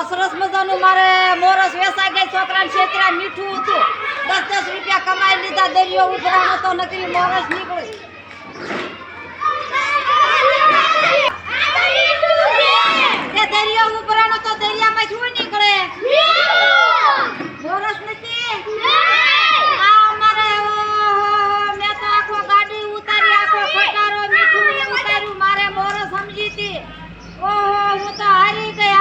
સરસ મજાનું મારે મોરસ વેસાઈ ગઈ, છોકરાને છેતરા મીઠું હતું, 10-10 રૂપિયા કમાઈ લીધા, દરિયો ઉભરાણો તો નકરી મોરસ નીકળી. એ દરિયો ઉભરાણો તો દરિયામાં શું નીકળે? મોરસ નથી. આ મારે મેં તો આખો ગાડી ઉતારી, આખો ખટારો મીઠું ઉતાર્યું, મારે મોરસ સમજી હતી. ઓહો હું તો હારી ગઈ.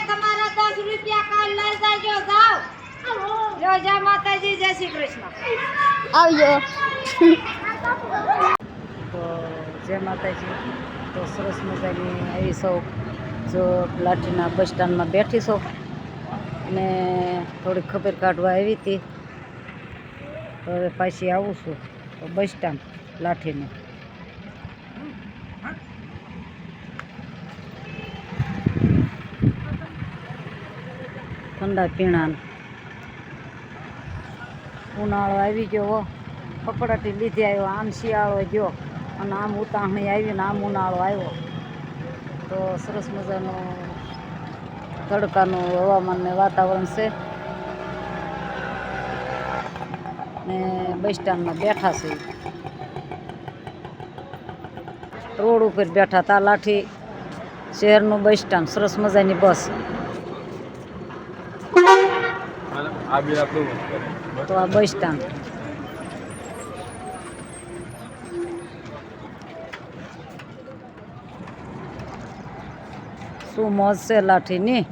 તમારા 10 રૂપિયા કાલ લઈ જાજો, જાઓ. જય માતાજી, જય શ્રી કૃષ્ણ. આવજો. તો જય માતાજી. તો સરસ મજાની આવી સૌ જો લાઠીના બસ સ્ટેન્ડમાં બેઠી છો અને થોડીક ખબર કાઢવા આવી હતી. તો હવે પાછી આવું છું તો બસ સ્ટેન્ડ લાઠીનું. ઠંડા પીણા ઉનાળો આવી ગયો, કપડાટી લીધી આવ્યો, આમ શિયાળો ગયો અને આમ ઉતાહણી આવી ને આમ ઉનાળો આવ્યો. તો સરસ મજાનું તડકાનું હવામાન ને વાતાવરણ છે ને બસ સ્ટેન્ડમાં બેઠા છે. રોડ ઉપર બેઠા હતા. લાઠી શહેરનું બસ સ્ટેન્ડ, સરસ મજાની બસ. તો આ બસ સ્ટેન્ડ શું મોજ છે લાઠીની.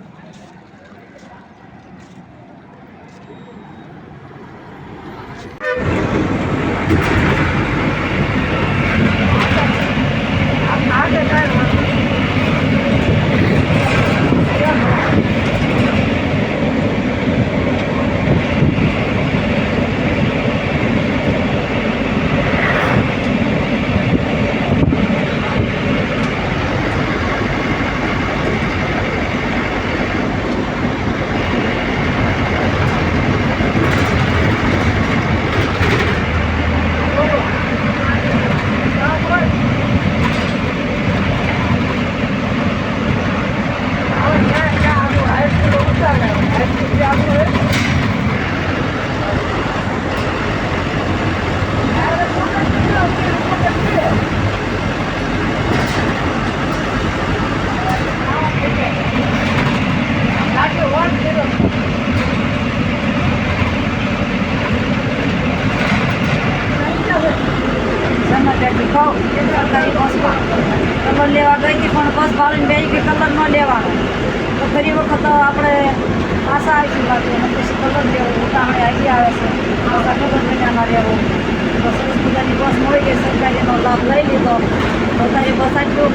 કલર લેવા ગઈ હતી પણ બસ ભાડીને બે કે કલર ન લેવાનો. તો ફરી વખત આપણે આશા આવીશું લાગે અને પછી કલર લેવો. ઉતાવળે આવી આવે છે, પાછા કલર મહિનામાં રહેવો. તો સરસ મજાની બસ મળી ગઈ, સરકારીનો લાભ લઈ લીધો. બધાની બસ આટલું